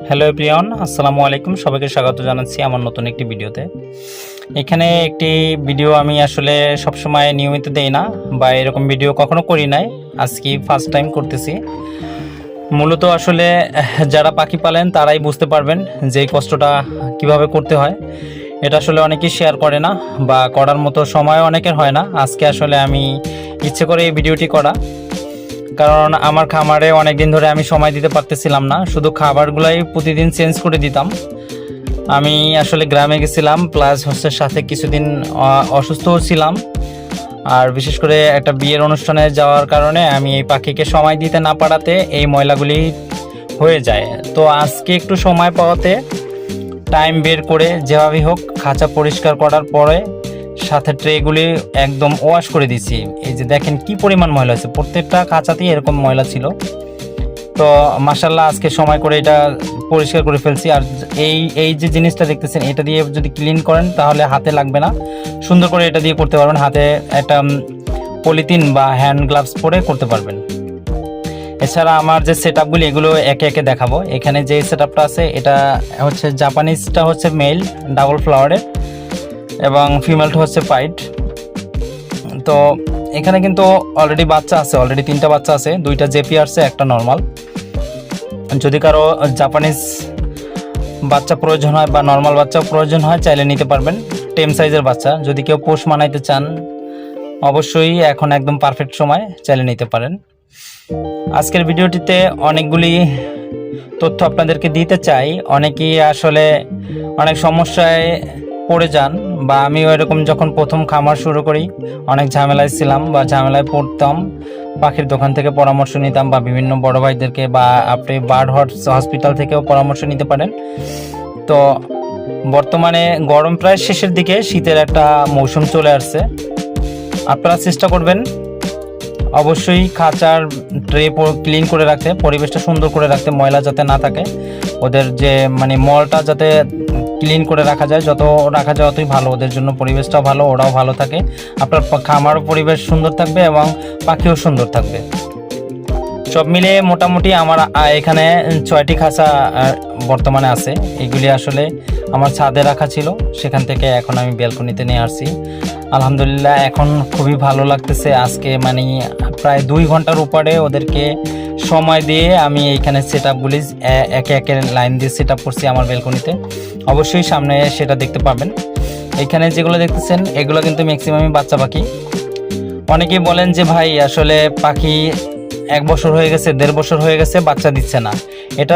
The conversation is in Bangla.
হ্যালো এভরিওয়ান, আসসালামু আলাইকুম। সবাইকে স্বাগত জানাচ্ছি আমার নতুন একটি ভিডিওতে। এখানে একটি ভিডিও আমি আসলে সবসময় নিয়মিত দেই না, বা এরকম ভিডিও কখনো করি নাই, আজকে ফার্স্ট টাইম করতেছি। মূলত আসলে যারা পাখি পালেন তারাই বুঝতে পারবেন যে এই কষ্টটা কিভাবে করতে হয়। এটা আসলে অনেকেই শেয়ার করে না, বা করার মতো সময় অনেকের হয় না। আজকে আসলে আমি ইচ্ছে করে এই ভিডিওটি করা, কারণ আমার খামারে অনেক দিন ধরে আমি সময় দিতে পারতেছিলাম না, শুধু খাবারগুলাই প্রতিদিন চেঞ্জ করে দিতাম। আমি আসলে গ্রামে গেছিলাম, প্লাস হচ্ছে সাথে কিছুদিন অসুস্থও ছিলাম। আর বিশেষ করে একটা বিয়ের অনুষ্ঠানে যাওয়ার কারণে আমি এই পাখিকে সময় দিতে না পারাতে এই ময়লাগুলি হয়ে যায়। তো আজকে একটু সময় পাওয়াতে টাইম বের করে যেভাবেই হোক খাঁচা পরিষ্কার করার পরে সাথে ট্রেগুলি একদম ওয়াশ করে দিছি। এই যে দেখেন কি পরিমাণ ময়লা আছে, প্রত্যেকটা খাঁচাতেই এরকম ময়লা ছিল। তো মাশাল্লাহ আজকে সময় করে এটা পরিষ্কার করে ফেলছি। আর এই যে জিনিসটা দেখতেছেন, এটা দিয়ে যদি ক্লিন করেন তাহলে হাতে লাগবে না, সুন্দর করে এটা দিয়ে করতে পারবেন। হাতে একটা পলিথিন বা হ্যান্ড গ্লাভস পরে করতে পারবেন। এছাড়া আমার যে সেট আপগুলি এগুলো একে একে দেখাবো। এখানে যে সেট আপটা আছে এটা হচ্ছে জাপানিজটা হচ্ছে মেল ডাবল ফ্লাওয়ারের, এবং ফিমেলটা হচ্ছে পাইট। তো এখানে কিন্তু অলরেডি বাচ্চা আছে, অলরেডি 3টা বাচ্চা আছে, 2টা জেপি আসছে, একটা নর্মাল। যদি কারো জাপানিজ বাচ্চা প্রয়োজন হয় বা নর্মাল বাচ্চা প্রয়োজন হয় চাইলে নিতে পারবেন। টেম সাইজের বাচ্চা যদি কেউ পোষ মানাইতে চান অবশ্যই এখন একদম পারফেক্ট সময়, চাইলে নিতে পারেন। আজকের ভিডিওটিতে অনেকগুলি তথ্য আপনাদেরকে দিতে চাই। অনেকেই আসলে অনেক সমস্যায় পড়ে যান, বা আমিও এরকম যখন প্রথম খামার শুরু করি অনেক ঝামেলায় ছিলাম বা ঝামেলায় পড়তাম। পাখির দোকান থেকে পরামর্শ নিতাম, বা বিভিন্ন বড় ভাইদেরকে, বা আপনি বার্ড হসপিটাল থেকেও পরামর্শ নিতে পারেন। তো বর্তমানে গরম প্রায় শেষের দিকে, শীতের একটা মৌসুম চলে আসছে। আপনারা চেষ্টা করবেন অবশ্যই খাঁচার ট্রে ক্লিন করে রাখতে, পরিবেশটা সুন্দর করে রাখতে, ময়লা যাতে না থাকে, ওদের যে মলটা যাতে ক্লিন করে রাখা যায়, যত রাখা যায় অতই ভালো, ওদের জন্য পরিবেশটাও ভালো, ওরাও ভালো থাকে, আপনার খামারও পরিবেশ সুন্দর থাকবে এবং পাখিও সুন্দর থাকবে। সব মিলিয়ে মোটামুটি আমার এখানে 6টি খাঁচা বর্তমানে আছে। এগুলি আসলে আমার ছাদে রাখা ছিল, সেখান থেকে এখন আমি ব্যালকনিতে নিয়ে আসছি। আলহামদুলিল্লাহ এখন খুবই ভালো লাগতেছে। আজকে প্রায় 2 ঘন্টার উপরে ওদেরকে সময় দিয়ে আমি এইখানে সেট আপগুলি একে একে লাইন দিয়ে সেট আপ করছি আমার ব্যালকনিতে। অবশ্যই সামনে সেটা দেখতে পাবেন। এখানে যেগুলো দেখতেছেন এগুলো কিন্তু ম্যাক্সিমামই বাচ্চা পাখি। অনেকেই বলেন যে ভাই আসলে পাখি 1 বছর হয়ে গেছে, 1.5 বছর হয়ে গেছে, বাচ্চা দিচ্ছে না। এটার